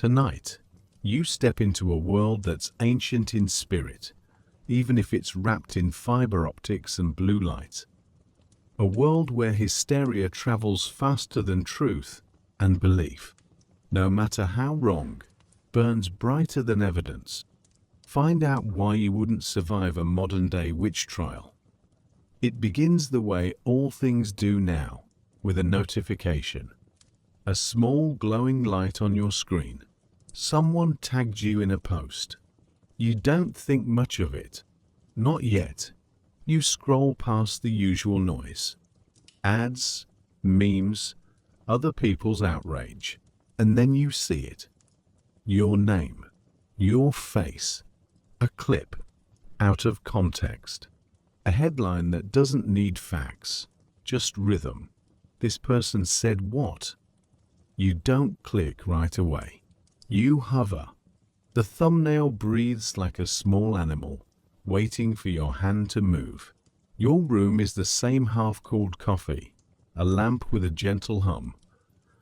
Tonight, you step into a world that's ancient in spirit, even if it's wrapped in fiber optics and blue light. A world where hysteria travels faster than truth, and belief, no matter how wrong, burns brighter than evidence. Find out why you wouldn't survive a modern-day witch trial. It begins the way all things do now, with a notification. A small glowing light on your screen. Someone tagged you in a post. You don't think much of it. Not yet. You scroll past the usual noise. Ads, memes, other people's outrage. And then you see it. Your name. Your face. A clip. Out of context. A headline that doesn't need facts. Just rhythm. This person said what? You don't click right away. You hover. The thumbnail breathes like a small animal, waiting for your hand to move. Your room is the same half-cooled coffee, a lamp with a gentle hum,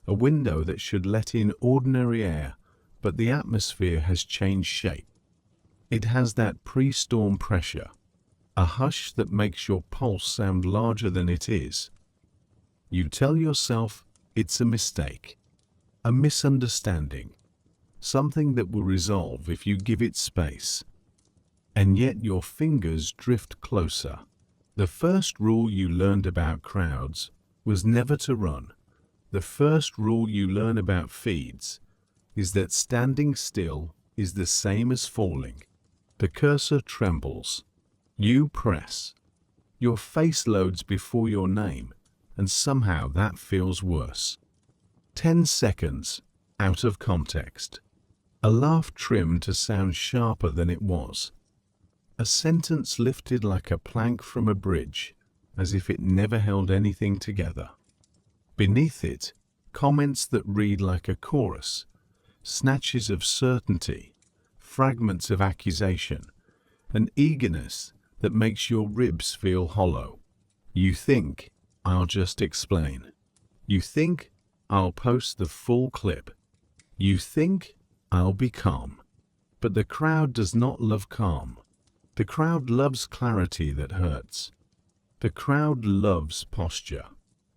a window that should let in ordinary air, but the atmosphere has changed shape. It has that pre-storm pressure, a hush that makes your pulse sound larger than it is. You tell yourself it's a mistake, a misunderstanding, something that will resolve if you give it space. And yet your fingers drift closer. The first rule you learned about crowds was never to run. The first rule you learn about feeds is that standing still is the same as falling. The cursor trembles. You press. Your face loads before your name, and somehow that feels worse. 10 seconds, out of context. A laugh trimmed to sound sharper than it was. A sentence lifted like a plank from a bridge, as if it never held anything together. Beneath it, comments that read like a chorus, snatches of certainty, fragments of accusation, an eagerness that makes your ribs feel hollow. You think, I'll just explain. You think, I'll post the full clip. You think, I'll be calm. But the crowd does not love calm. The crowd loves clarity that hurts. The crowd loves posture.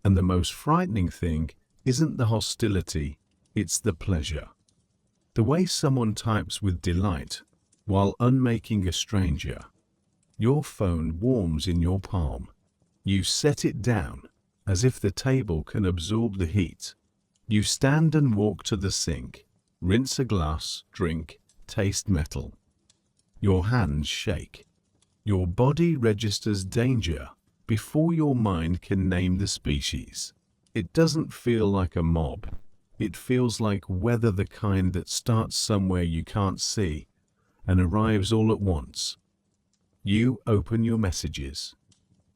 And the most frightening thing isn't the hostility, it's the pleasure. The way someone types with delight while unmaking a stranger. Your phone warms in your palm. You set it down as if the table can absorb the heat. You stand and walk to the sink, rinse a glass, drink, taste metal. Your hands shake. Your body registers danger before your mind can name the species. It doesn't feel like a mob. It feels like weather, the kind that starts somewhere you can't see and arrives all at once. You open your messages.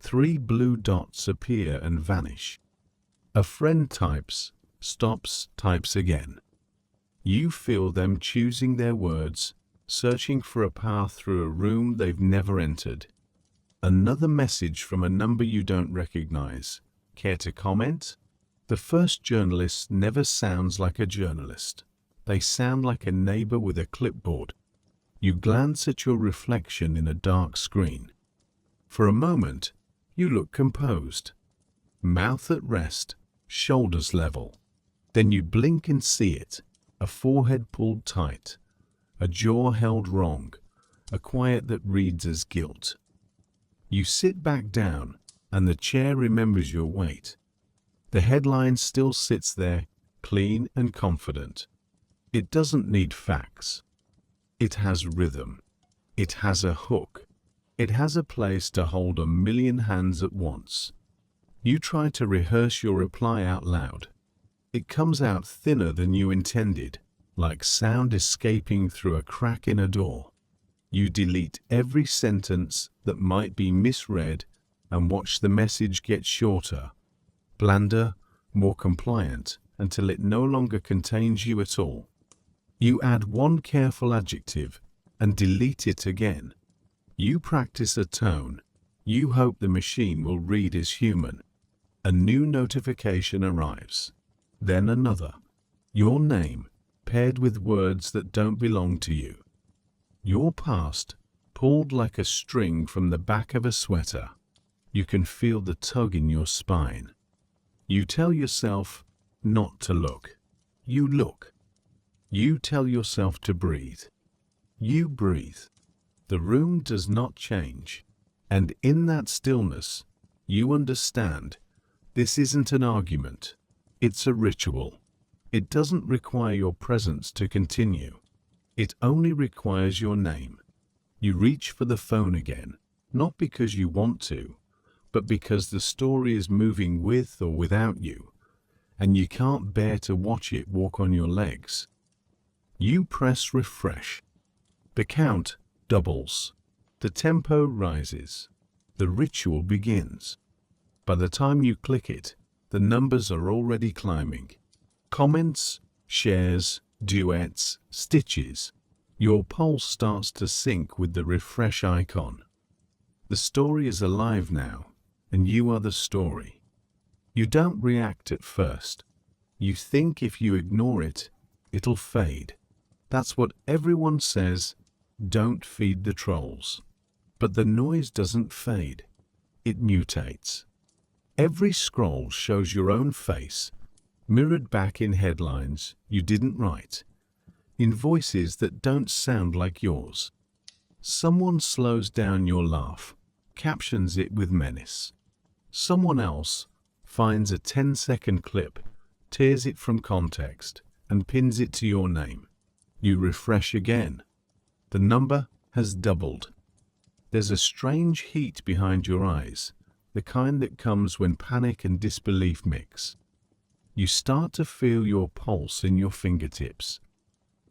3 blue dots appear and vanish. A friend types, stops, types again. You feel them choosing their words, searching for a path through a room they've never entered. Another message from a number you don't recognize. Care to comment? The first journalist never sounds like a journalist. They sound like a neighbor with a clipboard. You glance at your reflection in a dark screen. For a moment, you look composed. Mouth at rest, shoulders level. Then you blink and see it. A forehead pulled tight. A jaw held wrong. A quiet that reads as guilt. You sit back down, and the chair remembers your weight. The headline still sits there, clean and confident. It doesn't need facts. It has rhythm. It has a hook. It has a place to hold a million hands at once. You try to rehearse your reply out loud. It comes out thinner than you intended, like sound escaping through a crack in a door. You delete every sentence that might be misread and watch the message get shorter, blander, more compliant, until it no longer contains you at all. You add one careful adjective and delete it again. You practice a tone. You hope the machine will read as human. A new notification arrives. Then another. Your name, paired with words that don't belong to you. Your past, pulled like a string from the back of a sweater. You can feel the tug in your spine. You tell yourself not to look. You look. You tell yourself to breathe. You breathe. The room does not change. And in that stillness, you understand this isn't an argument. It's a ritual. It doesn't require your presence to continue. It only requires your name. You reach for the phone again, not because you want to, but because the story is moving with or without you, and you can't bear to watch it walk on your legs. You press refresh. The count doubles. The tempo rises. The ritual begins. By the time you click it, the numbers are already climbing. Comments, shares, duets, stitches. Your pulse starts to sync with the refresh icon. The story is alive now, and you are the story. You don't react at first. You think if you ignore it, it'll fade. That's what everyone says. Don't feed the trolls. But the noise doesn't fade. It mutates. Every scroll shows your own face, mirrored back in headlines you didn't write, in voices that don't sound like yours. Someone slows down your laugh, captions it with menace. Someone else finds a 10-second clip, tears it from context, and pins it to your name. You refresh again. The number has doubled. There's a strange heat behind your eyes, the kind that comes when panic and disbelief mix. You start to feel your pulse in your fingertips.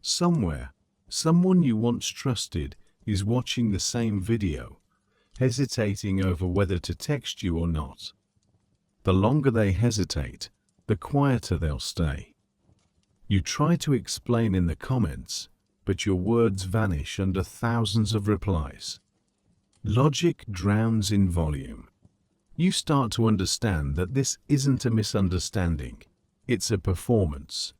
Somewhere, someone you once trusted is watching the same video, hesitating over whether to text you or not. The longer they hesitate, the quieter they'll stay. You try to explain in the comments, but your words vanish under thousands of replies. Logic drowns in volume. You start to understand that this isn't a misunderstanding, it's a performance.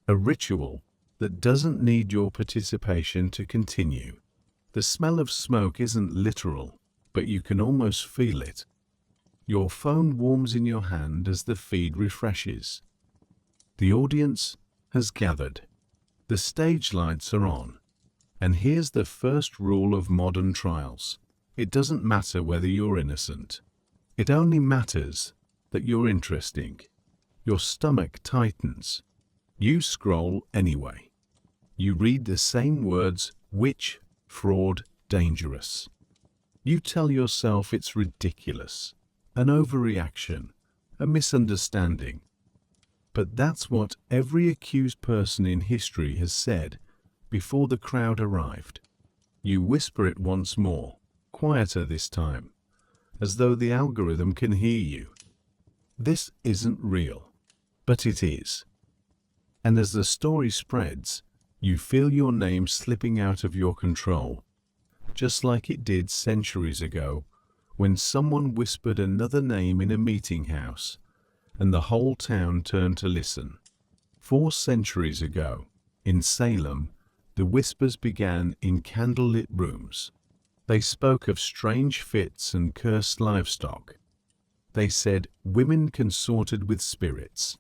A ritual that doesn't need your participation to continue. The smell of smoke isn't literal, but you can almost feel it. Your phone warms in your hand as the feed refreshes. The audience has gathered. The stage lights are on. And here's the first rule of modern trials. It doesn't matter whether you're innocent. It only matters that you're interesting. Your stomach tightens. You scroll anyway. You read the same words: witch, fraud, dangerous. You tell yourself it's ridiculous, an overreaction, a misunderstanding. But that's what every accused person in history has said before the crowd arrived. You whisper it once more, quieter this time, as though the algorithm can hear you. This isn't real, but it is. And as the story spreads, you feel your name slipping out of your control, just like it did centuries ago when someone whispered another name in a meeting house and the whole town turned to listen. 4 centuries ago, in Salem, the whispers began in candlelit rooms. They spoke of strange fits and cursed livestock. They said women consorted with spirits.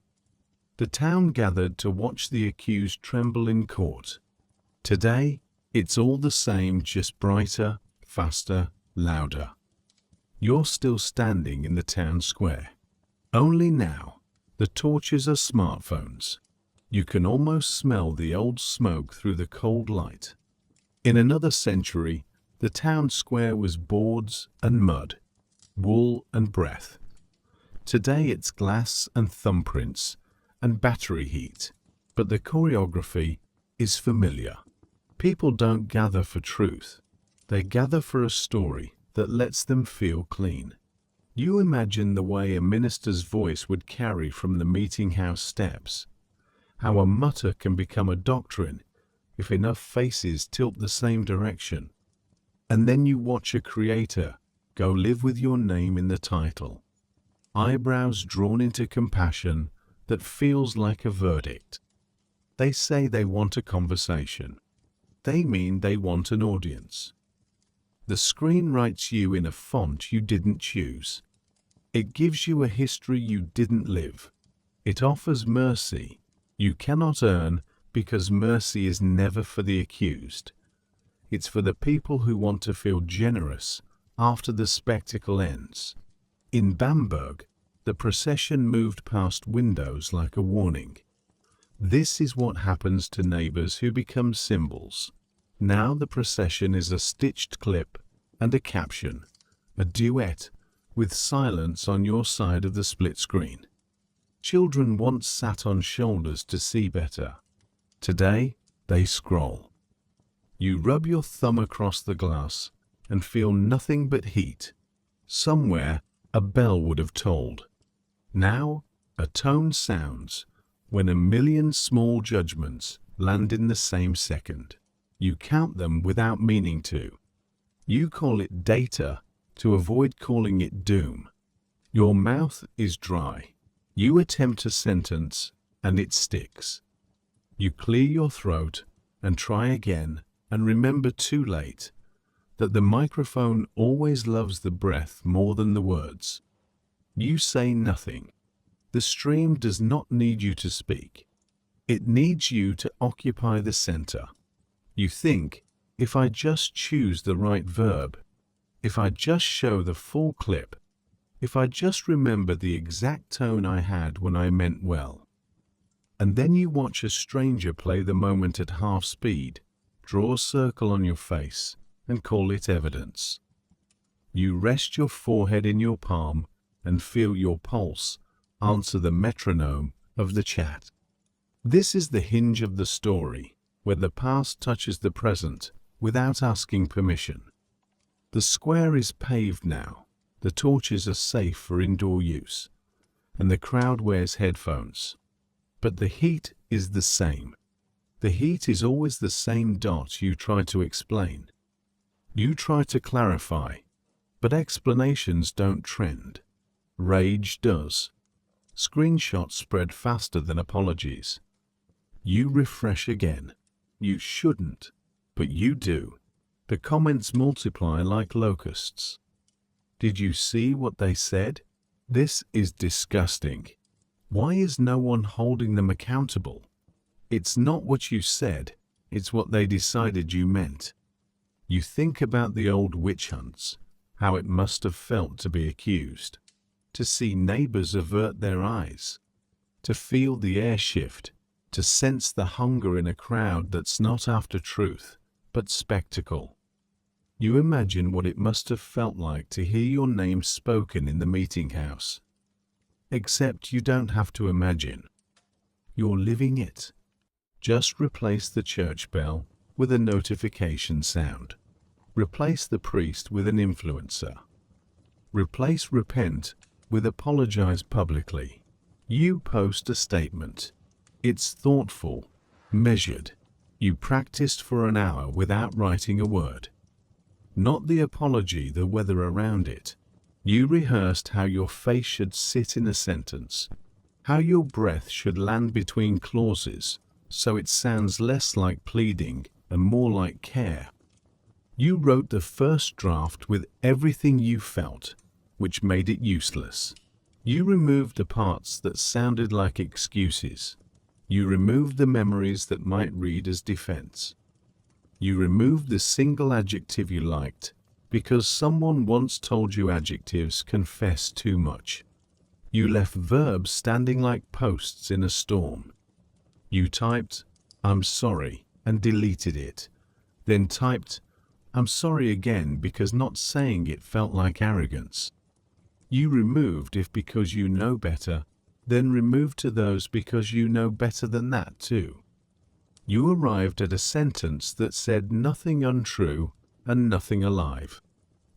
The town gathered to watch the accused tremble in court. Today, it's all the same, just brighter, faster, louder. You're still standing in the town square. Only now, the torches are smartphones. You can almost smell the old smoke through the cold light. In another century, the town square was boards and mud, wool and breath. Today it's glass and thumbprints and battery heat, but the choreography is familiar. People don't gather for truth. They gather for a story that lets them feel clean. You imagine the way a minister's voice would carry from the meeting house steps, how a mutter can become a doctrine if enough faces tilt the same direction. And then you watch a creator go live with your name in the title. Eyebrows drawn into compassion that feels like a verdict. They say they want a conversation. They mean they want an audience. The screen writes you in a font you didn't choose. It gives you a history you didn't live. It offers mercy you cannot earn, because mercy is never for the accused. It's for the people who want to feel generous after the spectacle ends. In Bamberg, the procession moved past windows like a warning. This is what happens to neighbors who become symbols. Now the procession is a stitched clip and a caption, a duet, with silence on your side of the split screen. Children once sat on shoulders to see better. Today, they scroll. You rub your thumb across the glass and feel nothing but heat. Somewhere, a bell would have tolled. Now, a tone sounds when a million small judgments land in the same second. You count them without meaning to. You call it data to avoid calling it doom. Your mouth is dry. You attempt a sentence and it sticks. You clear your throat and try again and remember too late that the microphone always loves the breath more than the words. You say nothing. The stream does not need you to speak. It needs you to occupy the center. You think, if I just choose the right verb, if I just show the full clip, if I just remember the exact tone I had when I meant well. And then you watch a stranger play the moment at half speed, draw a circle on your face, and call it evidence. You rest your forehead in your palm and feel your pulse answer the metronome of the chat. This is the hinge of the story, where the past touches the present without asking permission. The square is paved now. The torches are safe for indoor use, and the crowd wears headphones. But the heat is the same. The heat is always the same dot you try to explain. You try to clarify, but explanations don't trend. Rage does. Screenshots spread faster than apologies. You refresh again. You shouldn't, but you do. The comments multiply like locusts. Did you see what they said? This is disgusting. Why is no one holding them accountable? It's not what you said, it's what they decided you meant. You think about the old witch hunts, how it must have felt to be accused, to see neighbors avert their eyes, to feel the air shift, to sense the hunger in a crowd that's not after truth, but spectacle. You imagine what it must have felt like to hear your name spoken in the meeting house. Except you don't have to imagine. You're living it. Just replace the church bell with a notification sound. Replace the priest with an influencer. Replace repent with apologize publicly. You post a statement. It's thoughtful, measured. You practiced for an hour without writing a word. Not the apology, the weather around it. You rehearsed how your face should sit in a sentence, how your breath should land between clauses, so it sounds less like pleading and more like care. You wrote the first draft with everything you felt, which made it useless. You removed the parts that sounded like excuses. You removed the memories that might read as defense. You removed the single adjective you liked because someone once told you adjectives confess too much. You left verbs standing like posts in a storm. You typed, "I'm sorry," and deleted it. Then typed, "I'm sorry" again because not saying it felt like arrogance. You removed if because you know better, then removed to those because you know better than that too. You arrived at a sentence that said nothing untrue and nothing alive.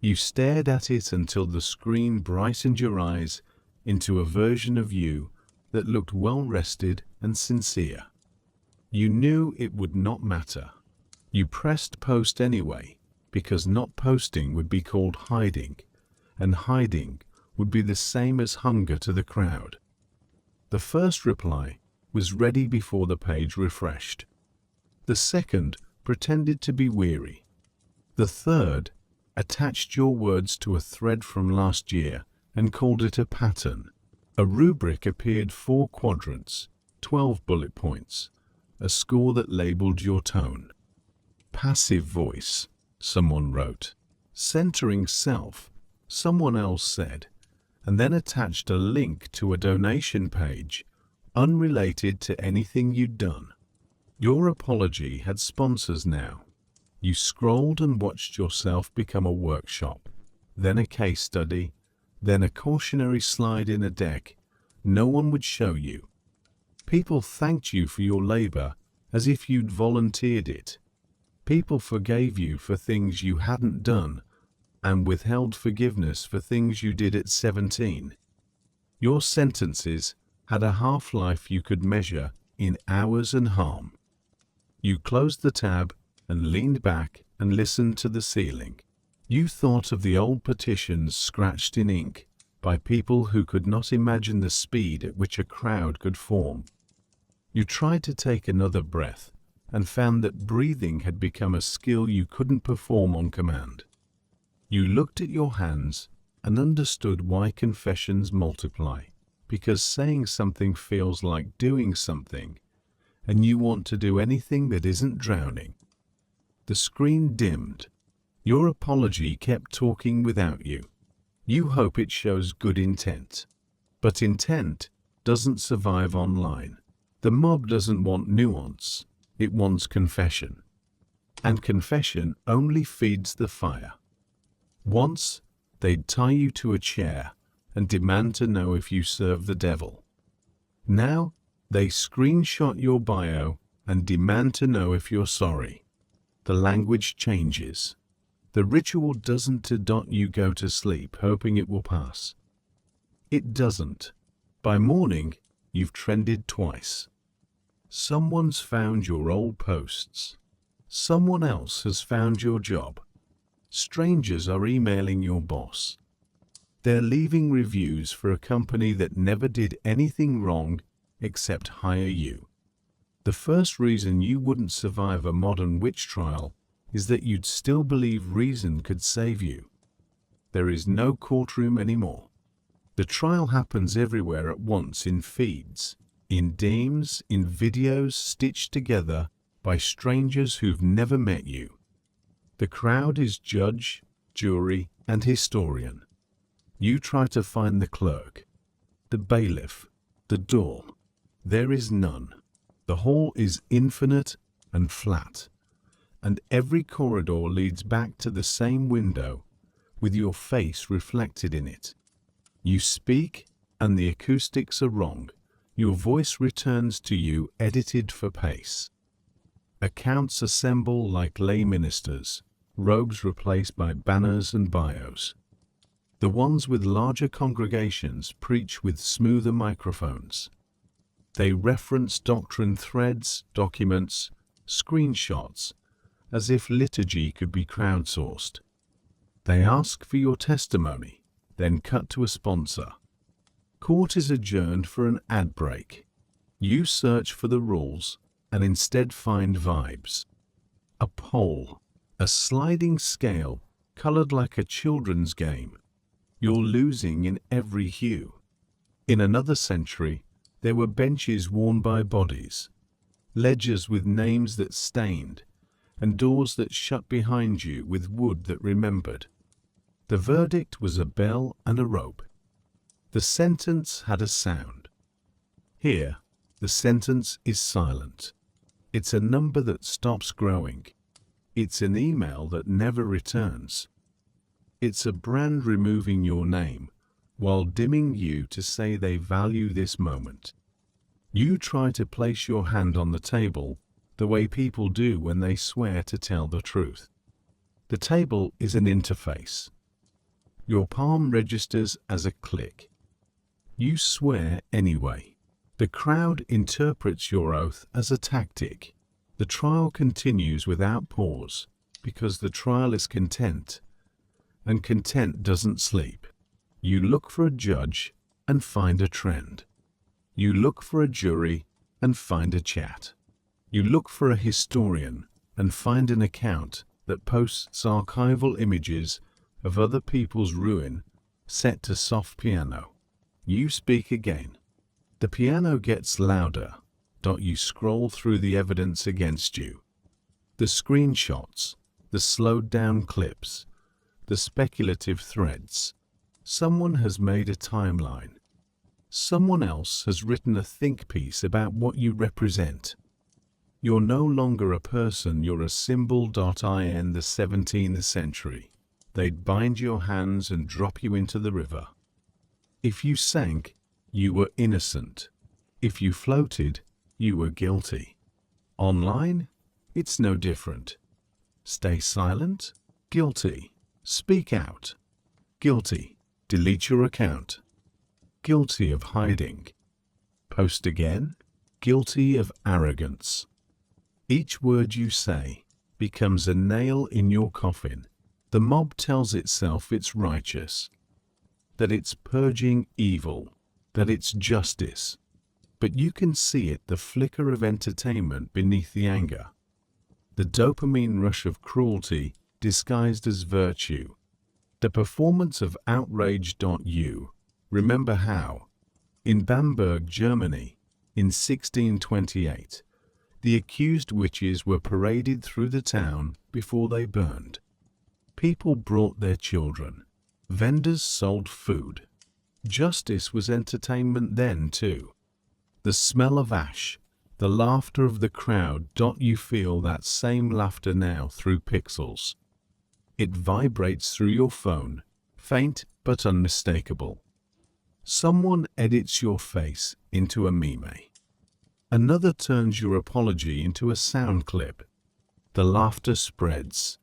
You stared at it until the screen brightened your eyes into a version of you that looked well-rested and sincere. You knew it would not matter. You pressed post anyway, because not posting would be called hiding, and hiding would be the same as hunger to the crowd. The first reply was ready before the page refreshed. The second pretended to be weary. The third attached your words to a thread from last year and called it a pattern. A rubric appeared, 4 quadrants, 12 bullet points, a score that labeled your tone. Passive voice, someone wrote. Centering self, someone else said, and then attached a link to a donation page, unrelated to anything you'd done. Your apology had sponsors now. You scrolled and watched yourself become a workshop, then a case study, then a cautionary slide in a deck no one would show you. People thanked you for your labor as if you'd volunteered it. People forgave you for things you hadn't done and withheld forgiveness for things you did at 17. Your sentences had a half-life you could measure in hours and harm. You closed the tab and leaned back and listened to the ceiling. You thought of the old petitions scratched in ink by people who could not imagine the speed at which a crowd could form. You tried to take another breath and found that breathing had become a skill you couldn't perform on command. You looked at your hands and understood why confessions multiply, because saying something feels like doing something, and you want to do anything that isn't drowning. The screen dimmed. Your apology kept talking without you. You hope it shows good intent. But intent doesn't survive online. The mob doesn't want nuance. It wants confession. And confession only feeds the fire. Once, they'd tie you to a chair and demand to know if you serve the devil. Now, they screenshot your bio and demand to know if you're sorry. The language changes. The ritual doesn't to you go to sleep hoping it will pass. It doesn't. By morning, you've trended twice. Someone's found your old posts. Someone else has found your job. Strangers are emailing your boss. They're leaving reviews for a company that never did anything wrong except hire you. The first reason you wouldn't survive a modern witch trial is that you'd still believe reason could save you. There is no courtroom anymore. The trial happens everywhere at once, in feeds, in DMs, in videos stitched together by strangers who've never met you. The crowd is judge, jury, and historian. You try to find the clerk, the bailiff, the door. There is none. The hall is infinite and flat, and every corridor leads back to the same window, with your face reflected in it. You speak, and the acoustics are wrong. Your voice returns to you edited for pace. Accounts assemble like lay ministers, robes replaced by banners and bios. The ones with larger congregations preach with smoother microphones. They reference doctrine threads, documents, screenshots, as if liturgy could be crowdsourced. They ask for your testimony, then cut to a sponsor. Court is adjourned for an ad break. You search for the rules and instead find vibes. A poll, a sliding scale colored like a children's game. You're losing in every hue. In another century, there were benches worn by bodies, ledgers with names that stained, and doors that shut behind you with wood that remembered. The verdict was a bell and a rope. The sentence had a sound. Here, the sentence is silent. It's a number that stops growing. It's an email that never returns. It's a brand removing your name while dimming you to say they value this moment. You try to place your hand on the table the way people do when they swear to tell the truth. The table is an interface. Your palm registers as a click. You swear anyway. The crowd interprets your oath as a tactic. The trial continues without pause because the trial is content, and content doesn't sleep. You look for a judge and find a trend. You look for a jury and find a chat. You look for a historian and find an account that posts archival images of other people's ruin set to soft piano. You speak again. The piano gets louder. You scroll through the evidence against you. The screenshots, the slowed down clips, the speculative threads. Someone has made a timeline. Someone else has written a think piece about what you represent. You're no longer a person, you're a symbol. In the 17th century, they'd bind your hands and drop you into the river. If you sank, you were innocent. If you floated, you were guilty. Online, it's no different. Stay silent? Guilty. Speak out? Guilty. Delete your account? Guilty of hiding. Post again? Guilty of arrogance. Each word you say becomes a nail in your coffin. The mob tells itself it's righteous, that it's purging evil, that it's justice. But you can see it, the flicker of entertainment beneath the anger. The dopamine rush of cruelty disguised as virtue. The performance of outrage. You remember how, in Bamberg, Germany, in 1628, the accused witches were paraded through the town before they burned. People brought their children. Vendors sold food. Justice was entertainment then too. The smell of ash, the laughter of the crowd. You feel that same laughter now through pixels. It vibrates through your phone, faint but unmistakable. Someone edits your face into a meme. Another turns your apology into a sound clip. The laughter spreads.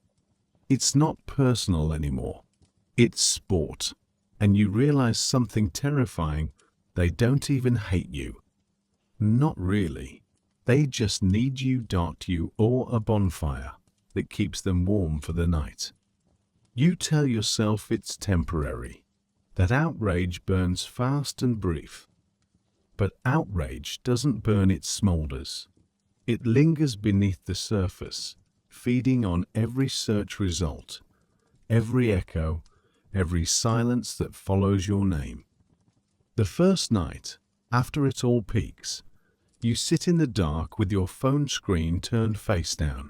It's not personal anymore. It's sport. And you realize something terrifying. They don't even hate you. Not really. They just need you. You or a bonfire that keeps them warm for the night. You tell yourself it's temporary, that outrage burns fast and brief. But outrage doesn't burn, it smolders. It lingers beneath the surface, feeding on every search result, every echo, every silence that follows your name. The first night, after it all peaks, you sit in the dark with your phone screen turned face down.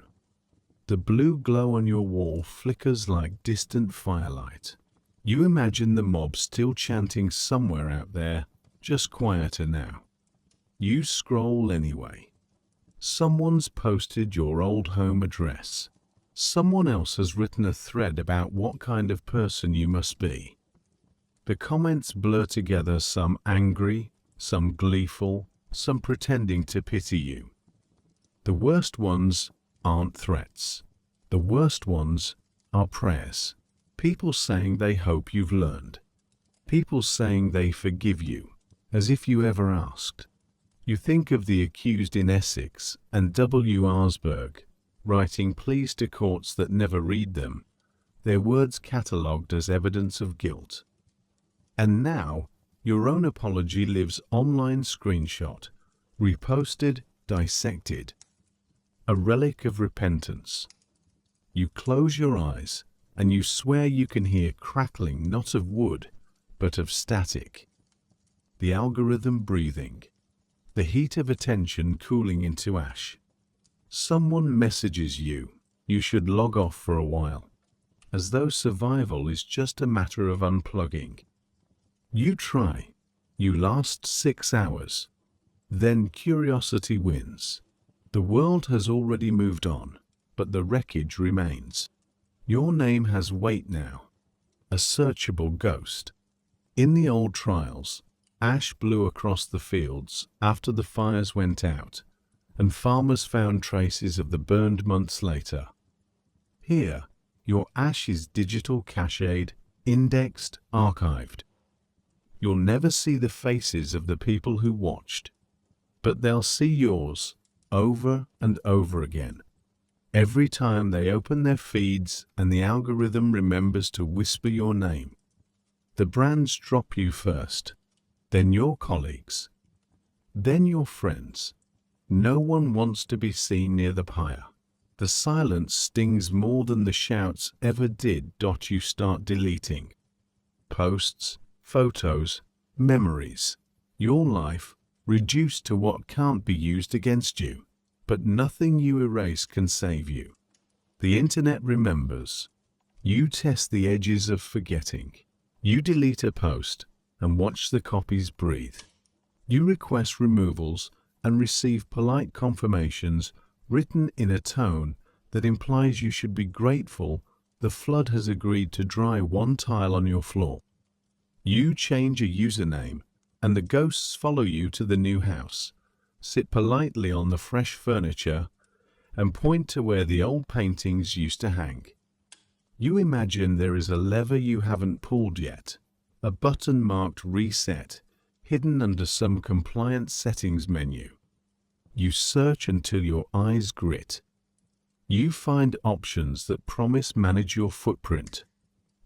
The blue glow on your wall flickers like distant firelight. You imagine the mob still chanting somewhere out there, just quieter now. You scroll anyway. Someone's posted your old home address. Someone else has written a thread about what kind of person you must be. The comments blur together, some angry, some gleeful, some pretending to pity you. The worst ones aren't threats. The worst ones are prayers. People saying they hope you've learned. People saying they forgive you, as if you ever asked. You think of the accused in Essex and W. Arsberg, writing pleas to courts that never read them, their words catalogued as evidence of guilt. And now, your own apology lives online, screenshot, reposted, dissected. A relic of repentance. You close your eyes and you swear you can hear crackling not of wood, but of static. The algorithm breathing. The heat of attention cooling into ash. Someone messages you, you should log off for a while, as though survival is just a matter of unplugging. You try. You last 6 hours. Then curiosity wins. The world has already moved on, but the wreckage remains. Your name has weight now. A searchable ghost. In the old trials, ash blew across the fields after the fires went out, and farmers found traces of the burned months later. Here, your ash is digital, cached, indexed, archived. You'll never see the faces of the people who watched, but they'll see yours over and over again. Every time they open their feeds and the algorithm remembers to whisper your name. The brands drop you first, then your colleagues, then your friends, No one wants to be seen near the pyre. The silence stings more than the shouts ever did. You start deleting posts, photos, memories. Your life reduced to what can't be used against you. But nothing you erase can save you. The internet remembers. You test the edges of forgetting. You delete a post and watch the copies breathe. You request removals and receive polite confirmations written in a tone that implies you should be grateful the flood has agreed to dry one tile on your floor. You change a username and the ghosts follow you to the new house, sit politely on the fresh furniture, and point to where the old paintings used to hang. You imagine there is a lever you haven't pulled yet, a button marked reset, hidden under some compliance settings menu. You search until your eyes grit. You find options that promise manage your footprint.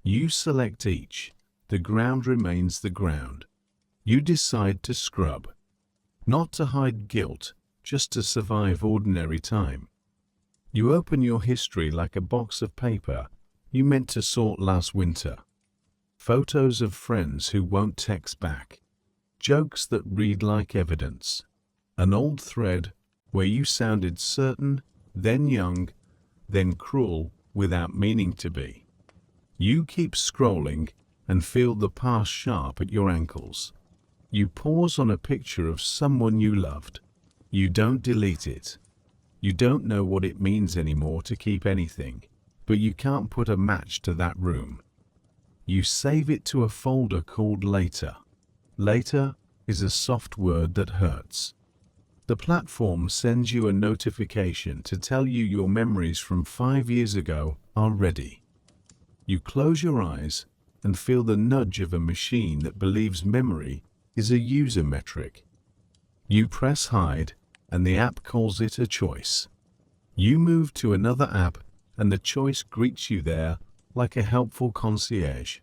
You select each. The ground remains the ground. You decide to scrub. Not to hide guilt, just to survive ordinary time. You open your history like a box of paper you meant to sort last winter. Photos of friends who won't text back. Jokes that read like evidence. An old thread where you sounded certain, then young, then cruel without meaning to be. You keep scrolling and feel the past sharp at your ankles. You pause on a picture of someone you loved. You don't delete it. You don't know what it means anymore to keep anything, but you can't put a match to that room. You save it to a folder called Later. Later is a soft word that hurts. The platform sends you a notification to tell you your memories from 5 years ago are ready. You close your eyes and feel the nudge of a machine that believes memory is a user metric. You press hide and the app calls it a choice. You move to another app and the choice greets you there like a helpful concierge.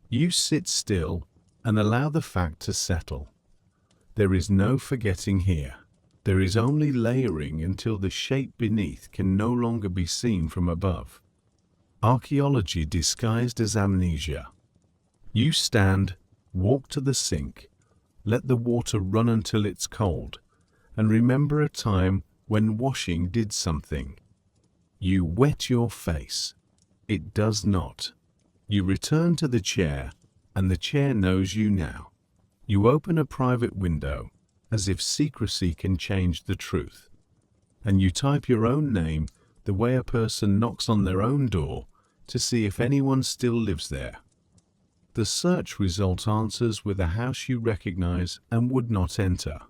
You sit still and allow the fact to settle. There is no forgetting here. There is only layering until the shape beneath can no longer be seen from above. Archaeology disguised as amnesia. You stand, walk to the sink, let the water run until it's cold, and remember a time when washing did something. You wet your face. It does not. You return to the chair, and the chair knows you now. You open a private window, as if secrecy can change the truth. And you type your own name the way a person knocks on their own door to see if anyone still lives there. The search result answers with a house you recognize and would not enter.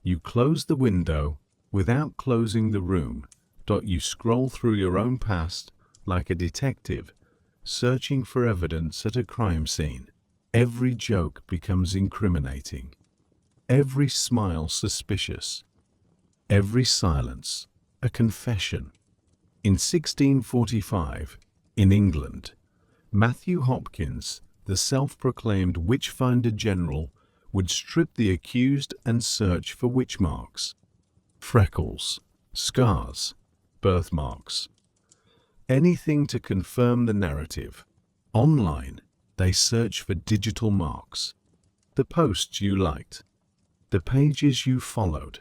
You close the window without closing the room. You scroll through your own past like a detective, searching for evidence at a crime scene. Every joke becomes incriminating. Every smile suspicious. Every silence a confession. In 1645, in England, Matthew Hopkins, the self-proclaimed witch-finder general, would strip the accused and search for witch marks, freckles, scars, birthmarks. Anything to confirm the narrative. Online, they search for digital marks. The posts you liked, the pages you followed,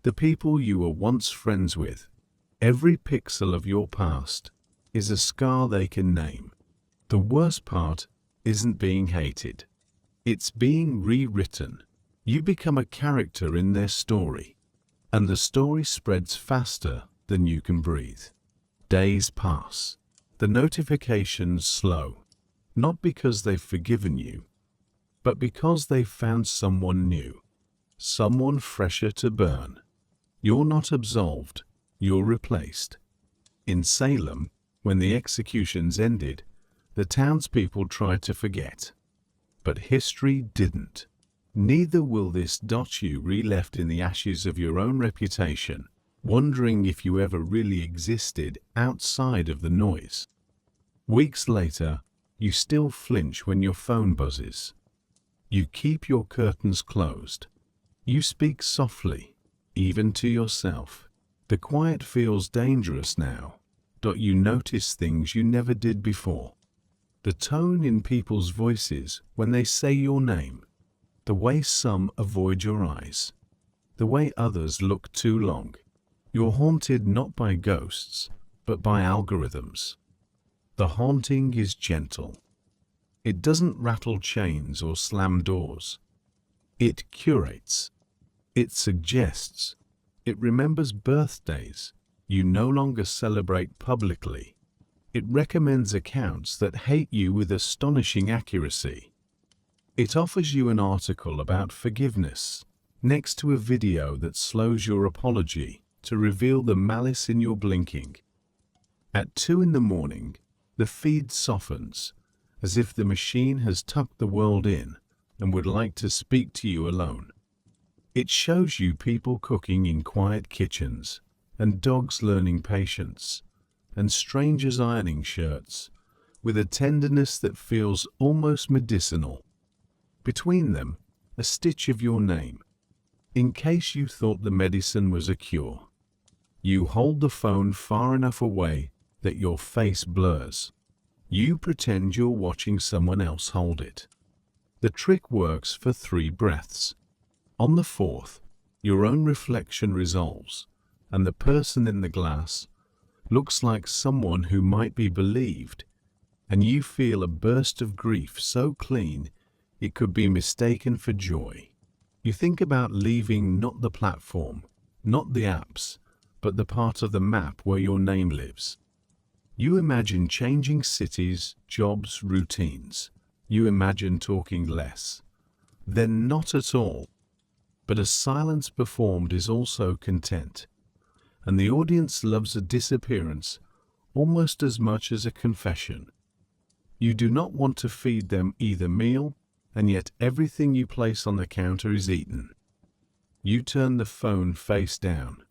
the people you were once friends with. Every pixel of your past is a scar they can name. The worst part isn't being hated. It's being rewritten. You become a character in their story, and the story spreads faster than you can breathe. Days pass. The notifications slow, not because they've forgiven you, but because they've found someone new, someone fresher to burn. You're not absolved, you're replaced. In Salem, when the executions ended, the townspeople tried to forget. But history didn't. Neither will this. You left in the ashes of your own reputation, wondering if you ever really existed outside of the noise. Weeks later, you still flinch when your phone buzzes. You keep your curtains closed. You speak softly, even to yourself. The quiet feels dangerous now. You notice things you never did before. The tone in people's voices when they say your name. The way some avoid your eyes. The way others look too long. You're haunted not by ghosts, but by algorithms. The haunting is gentle. It doesn't rattle chains or slam doors. It curates. It suggests. It remembers birthdays you no longer celebrate publicly. It recommends accounts that hate you with astonishing accuracy. It offers you an article about forgiveness next to a video that slows your apology to reveal the malice in your blinking. At 2 in the morning, the feed softens, as if the machine has tucked the world in and would like to speak to you alone. It shows you people cooking in quiet kitchens, and dogs learning patience, and strangers ironing shirts, with a tenderness that feels almost medicinal. Between them, a stitch of your name, in case you thought the medicine was a cure. You hold the phone far enough away that your face blurs. You pretend you're watching someone else hold it. The trick works for 3 breaths. On the 4th, your own reflection resolves, and the person in the glass looks like someone who might be believed, and you feel a burst of grief so clean it could be mistaken for joy. You think about leaving not the platform, not the apps, but the part of the map where your name lives. You imagine changing cities, jobs, routines. You imagine talking less. Then not at all. But a silence performed is also content, and the audience loves a disappearance almost as much as a confession. You do not want to feed them either meal, and yet everything you place on the counter is eaten. You turn the phone face down.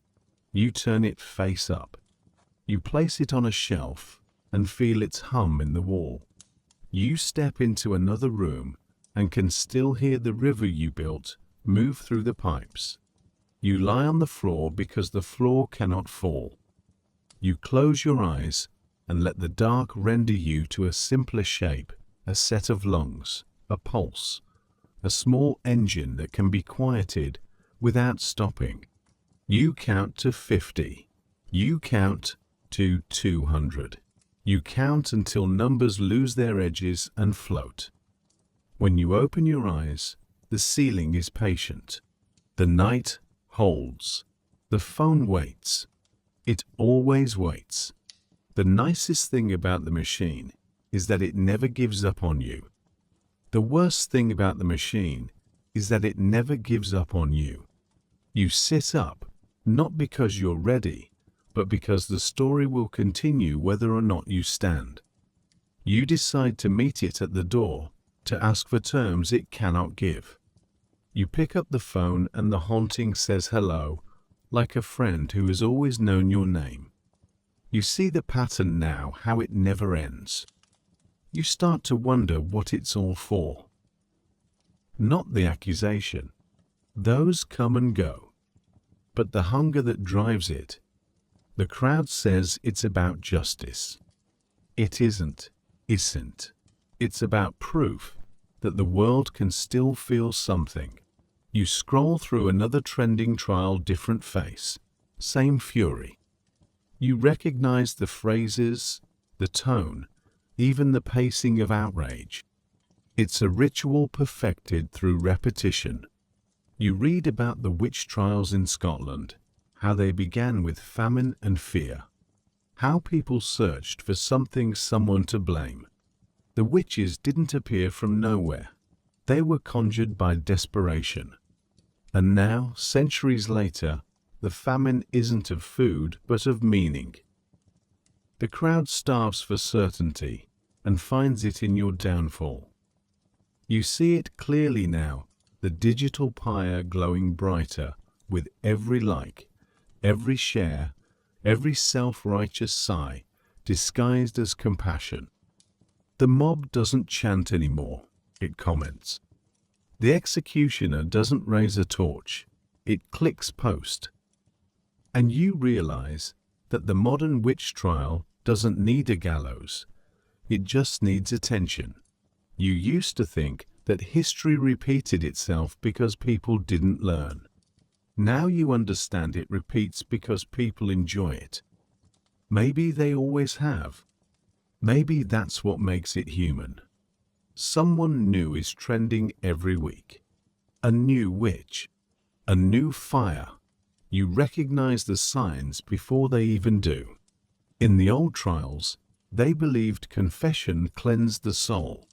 You turn it face up. You place it on a shelf and feel its hum in the wall. You step into another room and can still hear the river you built move through the pipes. You lie on the floor because the floor cannot fall. You close your eyes and let the dark render you to a simpler shape, a set of lungs, a pulse, a small engine that can be quieted without stopping. You count to 50. You count to 200. You count until numbers lose their edges and float. When you open your eyes, the ceiling is patient. The night holds. The phone waits. It always waits. The nicest thing about the machine is that it never gives up on you. The worst thing about the machine is that it never gives up on you. You sit up, not because you're ready, but because the story will continue whether or not you stand. You decide to meet it at the door, to ask for terms it cannot give. You pick up the phone and the haunting says hello, like a friend who has always known your name. You see the pattern now, how it never ends. You start to wonder what it's all for. Not the accusation. Those come and go. But the hunger that drives it. The crowd says it's about justice. It isn't. It's about proof that the world can still feel something. You scroll through another trending trial, different face, same fury. You recognize the phrases, the tone, even the pacing of outrage. It's a ritual perfected through repetition. You read about the witch trials in Scotland, how they began with famine and fear, how people searched for someone to blame. The witches didn't appear from nowhere. They were conjured by desperation. And now, centuries later, the famine isn't of food, but of meaning. The crowd starves for certainty and finds it in your downfall. You see it clearly now, the digital pyre glowing brighter with every like, every share, every self-righteous sigh disguised as compassion. The mob doesn't chant anymore, it comments. The executioner doesn't raise a torch, it clicks post. And you realize that the modern witch trial doesn't need a gallows. It just needs attention. You used to think that history repeated itself because people didn't learn. Now you understand it repeats because people enjoy it. Maybe they always have. Maybe that's what makes it human. Someone new is trending every week. A new witch. A new fire. You recognize the signs before they even do. In the old trials, they believed confession cleansed the soul.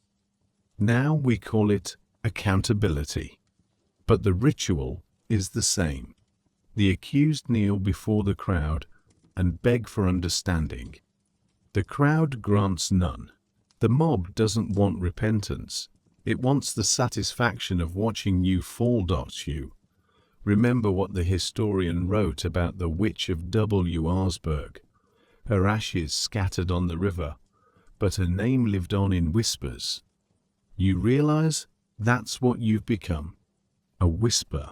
Now we call it accountability. But the ritual is the same. The accused kneel before the crowd and beg for understanding. The crowd grants none. The mob doesn't want repentance. It wants the satisfaction of watching you fall. You remember what the historian wrote about the witch of W. Arsberg. Her ashes scattered on the river, but her name lived on in whispers. You realize that's what you've become. A whisper,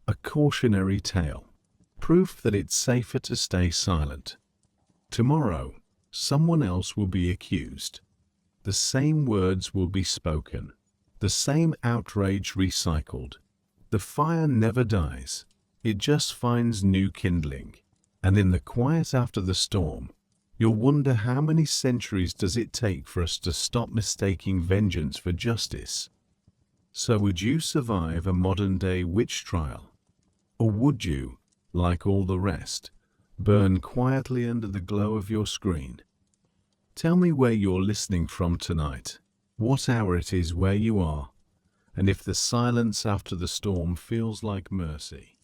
a cautionary tale, proof that it's safer to stay silent. Tomorrow, someone else will be accused. The same words will be spoken, the same outrage recycled. The fire never dies, it just finds new kindling. And in the quiet after the storm, you'll wonder how many centuries does it take for us to stop mistaking vengeance for justice. So would you survive a modern-day witch trial? Or would you, like all the rest, burn quietly under the glow of your screen? Tell me where you're listening from tonight, what hour it is where you are, and if the silence after the storm feels like mercy.